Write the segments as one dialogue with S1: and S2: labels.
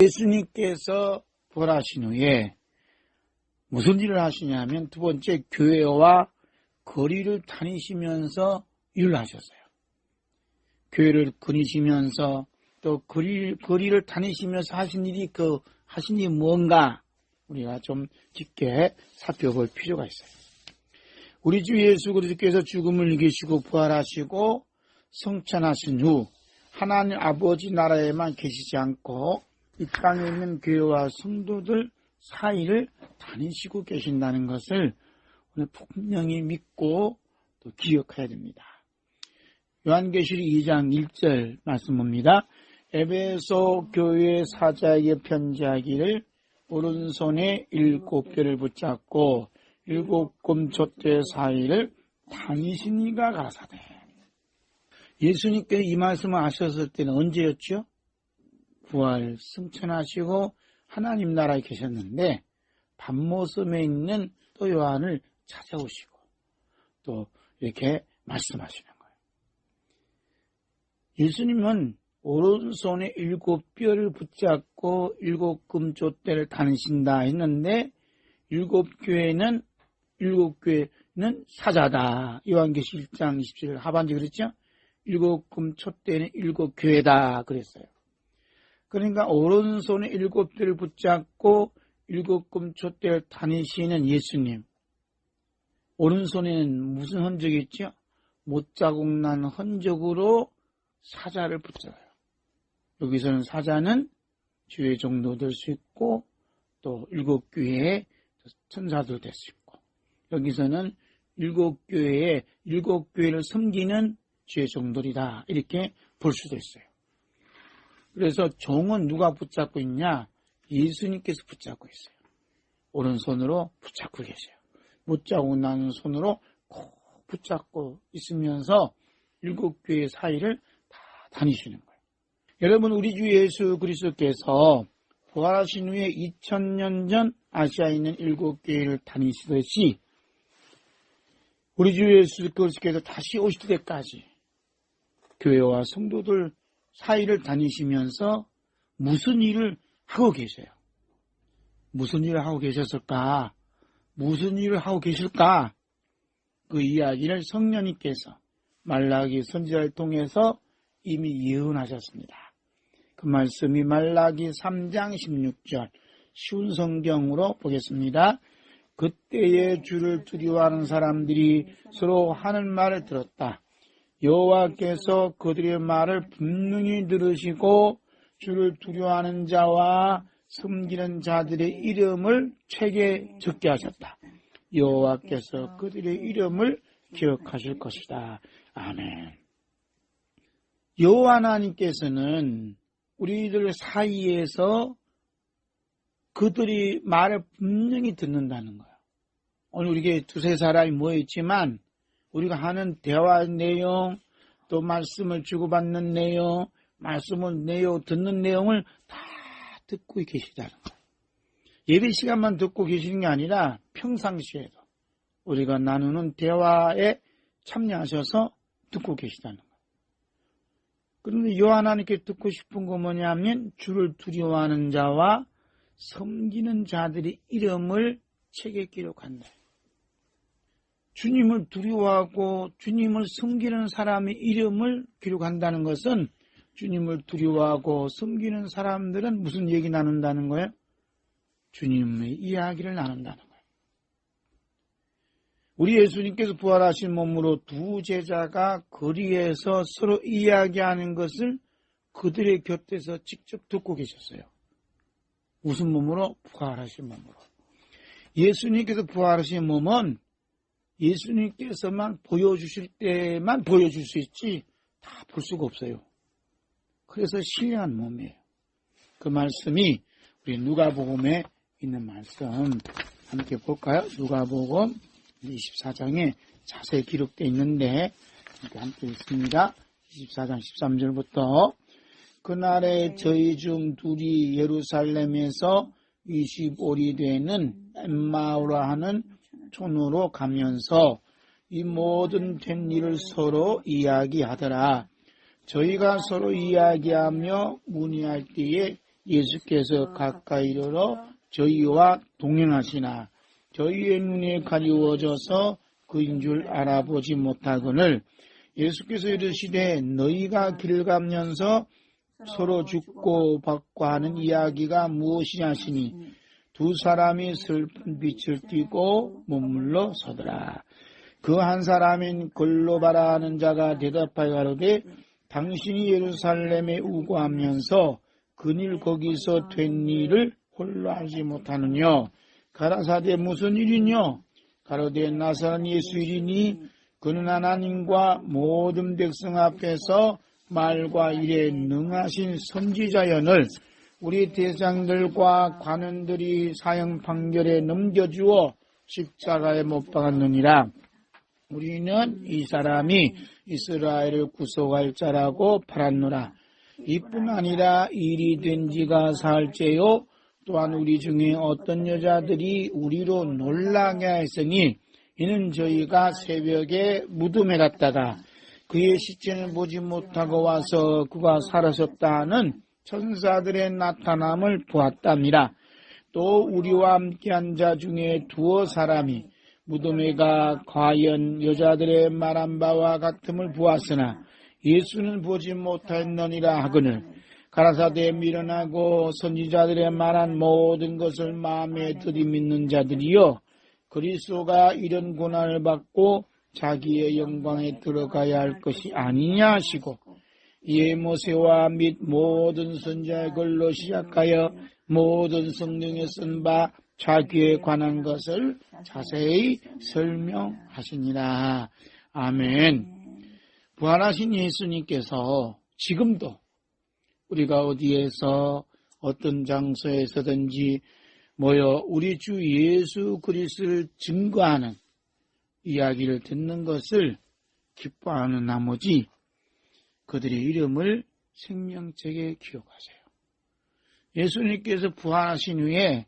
S1: 예수님께서 부활하신 후에 무슨 일을 하시냐면 두 번째, 교회와 거리를 다니시면서 일을 하셨어요. 교회를 거니시면서 또 거리를 다니시면서 하신 일이 뭔가 우리가 좀 깊게 살펴볼 필요가 있어요. 우리 주 예수 그리스도께서 죽음을 이기시고 부활하시고 성천하신 후 하나님 아버지 나라에만 계시지 않고 이 땅에 있는 교회와 성도들 사이를 다니시고 계신다는 것을 오늘 분명히 믿고 또 기억해야 됩니다. 요한계시록 2장 1절 말씀입니다. 에베소 교회 사자에게 편지하기를 오른손에 7뼈를 붙잡고 7금촛대 사이를 다니시니가 가사대. 예수님께서 이 말씀을 하셨을 때는 언제였죠? 부활 승천하시고 하나님 나라에 계셨는데 밤모섬에 있는 또 요한을 찾아오시고 또 이렇게 말씀하시는 거예요. 예수님은 오른손에 7뼈를 붙잡고 7금촛대를 다니신다 했는데 7교회는 사자다. 요한계시록 1장 27절 하반절 그랬죠? 7금촛대는 7교회다 그랬어요. 그러니까 오른손에 7뼈를 붙잡고 7금촛대를 다니시는 예수님. 오른손에는 무슨 흔적이 있죠? 못자국 난 흔적으로 사자를 붙잡아요. 여기서는 사자는 주의 종도 될 수 있고 또 7교회의 천사도 될 수 있고 여기서는 7교회를 섬기는 주의 종들이다 이렇게 볼 수도 있어요. 그래서 종은 누가 붙잡고 있냐? 예수님께서 붙잡고 있어요. 오른손으로 붙잡고 계세요. 못자국 나는 손으로 꼭 붙잡고 있으면서 7교회 사이를 다 다니시는 거예요. 여러분, 우리 주 예수 그리스도께서 부활하신 후에 2000년 전 아시아에 있는 7교회를 다니시듯이 우리 주 예수 그리스도께서 다시 오실 때까지 교회와 성도들 사이를 다니시면서 무슨 일을 하고 계세요? 무슨 일을 하고 계셨을까? 무슨 일을 하고 계실까? 그 이야기를 성령님께서 말라기 선지자를 통해서 이미 예언하셨습니다. 그 말씀이 말라기 3장 16절 쉬운 성경으로 보겠습니다. 그때에 주를 두려워하는 사람들이 서로 하는 말을 들었다. 여호와께서 그들의 말을 분명히 들으시고 주를 두려워하는 자와 섬기는 자들의 이름을 책에 적게 하셨다. 여호와께서 그들의 이름을 기억하실 것이다. 아멘. 여호와 하나님께서는 우리들 사이에서 그들이 말을 분명히 듣는다는 거예요. 오늘 우리에게 두세 사람이 모여있지만 우리가 하는 대화 내용, 또 말씀을 주고받는 내용, 듣는 내용을 다 듣고 계시다는 거예요. 예배 시간만 듣고 계시는 게 아니라 평상시에도 우리가 나누는 대화에 참여하셔서 듣고 계시다는 거예요. 그런데 하나님께 듣고 싶은 거 뭐냐면 주를 두려워하는 자와 섬기는 자들의 이름을 책에 기록한다. 주님을 두려워하고 주님을 섬기는 사람의 이름을 기록한다는 것은 주님을 두려워하고 섬기는 사람들은 무슨 얘기 나눈다는 거예요? 주님의 이야기를 나눈다는 거예요. 우리 예수님께서 부활하신 몸으로 두 제자가 거리에서 서로 이야기하는 것을 그들의 곁에서 직접 듣고 계셨어요. 무슨 몸으로? 부활하신 몸으로. 예수님께서 부활하신 몸은 예수님께서만 보여주실 때만 보여줄 수 있지 다 볼 수가 없어요. 그래서 신령한 몸이에요. 그 말씀이 우리 누가복음에 있는 말씀 함께 볼까요? 누가복음 24장에 자세히 기록되어 있는데 함께 있습니다. 24장 13절부터 그날에 저희 중 둘이 예루살렘에서 25리 되는 엠마오라 하는 촌으로 가면서 이 모든 된 일을 서로 이야기하더라. 저희가 서로 이야기하며 문의할 때에 예수께서 가까이 이르러 저희와 동행하시나 저희의 눈에 가리워져서 그인 줄 알아보지 못하거늘 예수께서 이르시되 너희가 길 가면서 서로 죽고 받고 하는 이야기가 무엇이냐 하시니 두 사람이 슬픈 빛을 띠고 머물러 서더라. 그 한 사람인 글로바라 하는 자가 대답하여 가로되 당신이 예루살렘에 우고하면서 그일 거기서 된 일을 홀로 알지 못하느냐. 가라사대 무슨 일이뇨? 가로되 나사렛 예수이니 그는 하나님과 모든 백성 앞에서 말과 일에 능하신 선지자연을 우리 대장들과 관원들이 사형 판결에 넘겨주어 십자가에 못 박았느니라. 우리는 이 사람이 이스라엘을 구속할 자라고 팔았노라. 이뿐 아니라 일이 된 지가 사흘째요. 또한 우리 중에 어떤 여자들이 우리로 놀라게 하였으니 이는 저희가 새벽에 무덤에 갔다가 그의 시체는 보지 못하고 와서 그가 사라졌다는 천사들의 나타남을 보았답니다. 또 우리와 함께한 자 중에 두어 사람이 무덤에가 과연 여자들의 말한 바와 같음을 보았으나 예수는 보지 못하였느니라 하거늘 가라사대 미련하고 선지자들의 말한 모든 것을 마음에 들이믿는 자들이여 그리스도가 이런 고난을 받고 자기의 영광에 들어가야 할 것이 아니냐 하시고 이에 모세와 및 모든 선지자의 글로 시작하여 모든 성경에 쓴 바 자기에 관한 것을 자세히 설명하시니라. 아멘. 부활하신 예수님께서 지금도 우리가 어디에서 어떤 장소에서든지 모여 우리 주 예수 그리스도를 증거하는 이야기를 듣는 것을 기뻐하는 나머지 그들의 이름을 생명책에 기록하세요. 예수님께서 부활하신 후에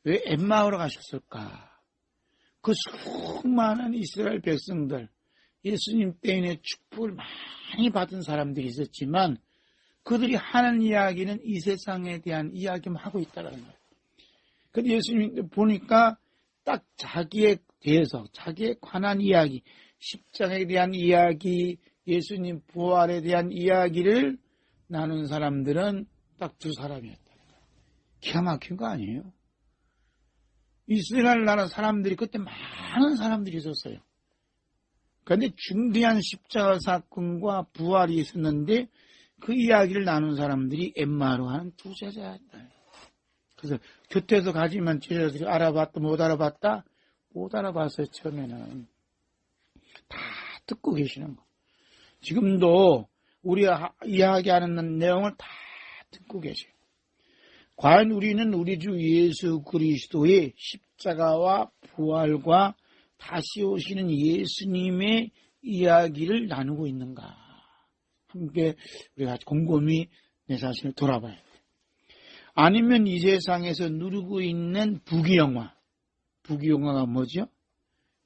S1: 왜 엠마오로 가셨을까? 그 수많은 이스라엘 백성들, 예수님 때문에 축복을 많이 받은 사람들이 있었지만 그들이 하는 이야기는 이 세상에 대한 이야기만 하고 있다는 거예요. 근데 예수님 보니까 딱 자기에 대해서, 자기에 관한 이야기, 십자가에 대한 이야기, 예수님 부활에 대한 이야기를 나눈 사람들은 딱 두 사람이었다는 거예요. 기가 막힌 거 아니에요? 이스라엘 나라 사람들이 그때 많은 사람들이 있었어요. 그런데 중대한 십자가 사건과 부활이 있었는데 그 이야기를 나눈 사람들이 엠마로 하는 두 제자였다. 그래서 곁에서 가지만 제자들이 알아봤다 못 알아봤다? 못 알아봤어요. 처음에는. 다 듣고 계시는 거. 지금도 우리가 이야기하는 내용을 다 듣고 계세요. 과연 우리는 우리 주 예수 그리스도의 십자가와 부활과 다시 오시는 예수님의 이야기를 나누고 있는가? 함께 우리가 곰곰이 내 자신을 돌아봐야 돼요. 아니면 이 세상에서 누리고 있는 부귀영화. 부귀영화가 뭐죠?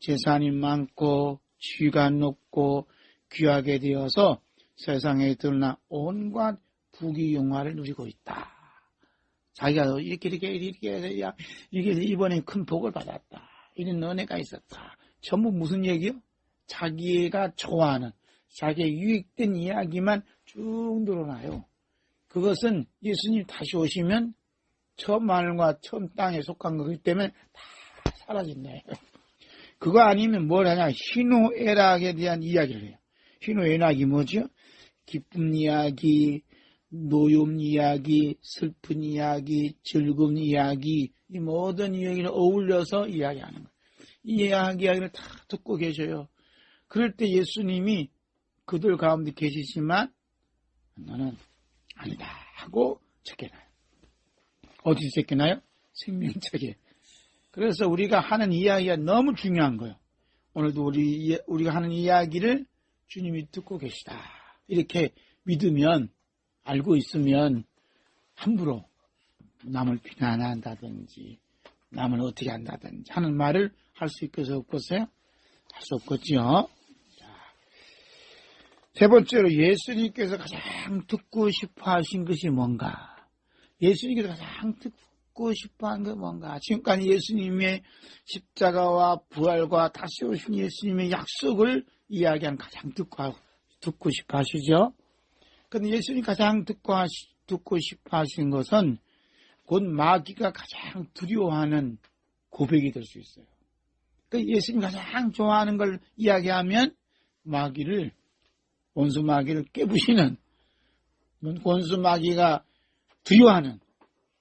S1: 재산이 많고 지위가 높고 귀하게 되어서 세상에 드러나 온갖 부귀영화를 누리고 있다. 자기가 이렇게 해서 야 이게 이번에 큰 복을 받았다. 이런 은혜가 있었다. 전부 무슨 얘기요? 자기가 좋아하는 자기의 유익된 이야기만 쭉 늘어나요. 그것은 예수님 다시 오시면 처음 하늘과 처음 땅에 속한 거기 때문에 다 사라진다. 그거 아니면 뭘 하냐? 희노애락에 대한 이야기를 해요. 희노애락이 뭐죠? 기쁜 이야기, 노염 이야기, 슬픈 이야기, 즐거운 이야기, 이 모든 이야기를 어울려서 이야기하는 거예요. 이 이야기를 다 듣고 계셔요. 그럴 때 예수님이 그들 가운데 계시지만 너는 아니다 하고 적혀놔요. 어디 적혀놔요? 생명책에. 그래서 우리가 하는 이야기가 너무 중요한 거예요. 오늘도 우리가 하는 이야기를 주님이 듣고 계시다. 이렇게 믿으면 알고 있으면 함부로 남을 비난한다든지 남을 어떻게 한다든지 하는 말을 할 수 있겠어요? 없겠어요? 할 수 없겠죠. 세 번째로 예수님께서 가장 듣고 싶어 하신 것이 뭔가? 예수님께서 가장 듣고 싶어하는 게 뭔가? 지금까지 예수님의 십자가와 부활과 다시 오신 예수님의 약속을 이야기하는 가장 듣고 싶어 하시죠? 그런데 예수님이 가장 듣고 싶어 하시는 것은 곧 마귀가 가장 두려워하는 고백이 될 수 있어요. 예수님이 가장 좋아하는 걸 이야기하면 원수 마귀를 깨부시는, 원수 마귀가 두려워하는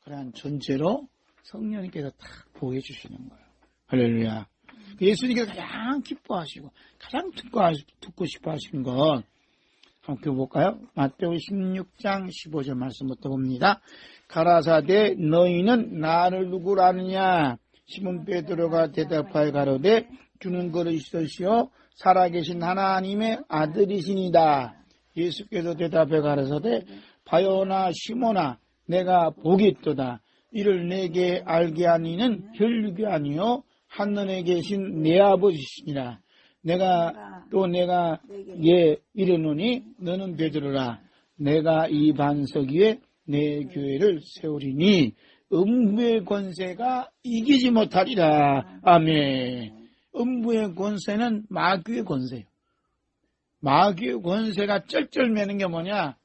S1: 그러한 존재로 성령님께서 딱 보여주시는 거예요. 할렐루야. 예수님께서 가장 기뻐하시고 가장 듣고 싶어 하시는 건 함께 볼까요? 마태오 16장 15절 말씀부터 봅니다. 가라사대 너희는 나를 누구라 아느냐? 시몬 베드로가 대답하여 가로되 주는 그리스도시요 살아계신 하나님의 아들이시니이다. 예수께서 대답해 가라사대 바요나 시몬아 내가 복이 있도다. 이를 내게 알게 하니는 혈육이 아니요 하늘에 계신 내 아버지시니라. 내가 이르노니 너는 베드로라. 내가 이 반석 위에 내 교회를 세우리니 음부의 권세가 이기지 못하리라. 아멘. 음부의 권세는 마귀의 권세예요. 마귀의 권세가 쩔쩔매는 게 뭐냐?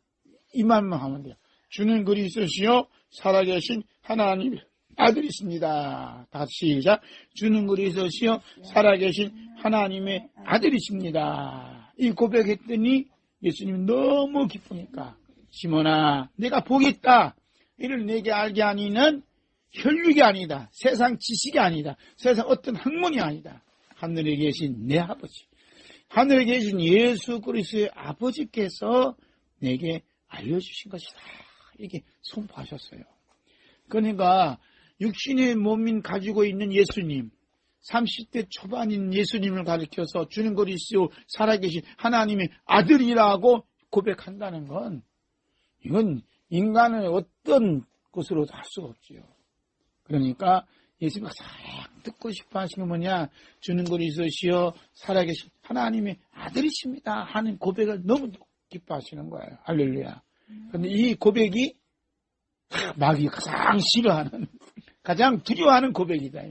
S1: 이 말만 하면 돼요. 주는 그리스도시요 살아계신 하나님의 아들이십니다. 다시 시작. 주는 그리스도시요 살아계신 하나님의 아들이십니다. 이 고백했더니 예수님이 너무 기쁘니까 시몬아 내가 복이 있다. 이를 내게 알게 하니는 혈육이 아니다. 세상 지식이 아니다. 세상 어떤 학문이 아니다. 하늘에 계신 내 아버지, 하늘에 계신 예수 그리스도의 아버지께서 내게 알려주신 것이다. 이렇게 선포하셨어요. 그러니까 육신의 몸인 가지고 있는 예수님, 30대 초반인 예수님을 가리켜서 주는 그리스도 살아계신 하나님의 아들이라고 고백한다는 건 이건 인간의 어떤 것으로도 할 수가 없지요. 그러니까 예수님이 가장 듣고 싶어 하시는 게 뭐냐? 주는 그리스도시요 살아계신 하나님의 아들이십니다 하는 고백을 너무 기뻐하시는 거예요. 할렐루야. 그런데 이 고백이 마귀가 가장 싫어하는, 가장 두려워하는 고백이다.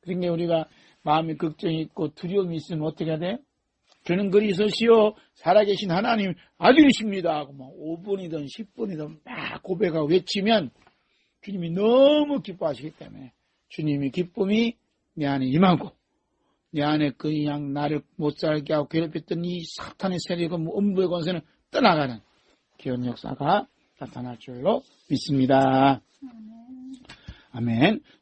S1: 그러니까 우리가 마음에 걱정이 있고 두려움이 있으면 어떻게 해야 돼? 주는 그리스도시요 살아계신 하나님 아들이십니다 하고 막 5분이든 10분이든 막 고백하고 외치면 주님이 너무 기뻐하시기 때문에 주님의 기쁨이 내 안에 임하고 내 안에 그냥 나를 못살게 하고 괴롭혔던 이 사탄의 세력은 음부의 권세는 떠나가는 귀한 역사가 나타날 줄로 믿습니다. 아멘.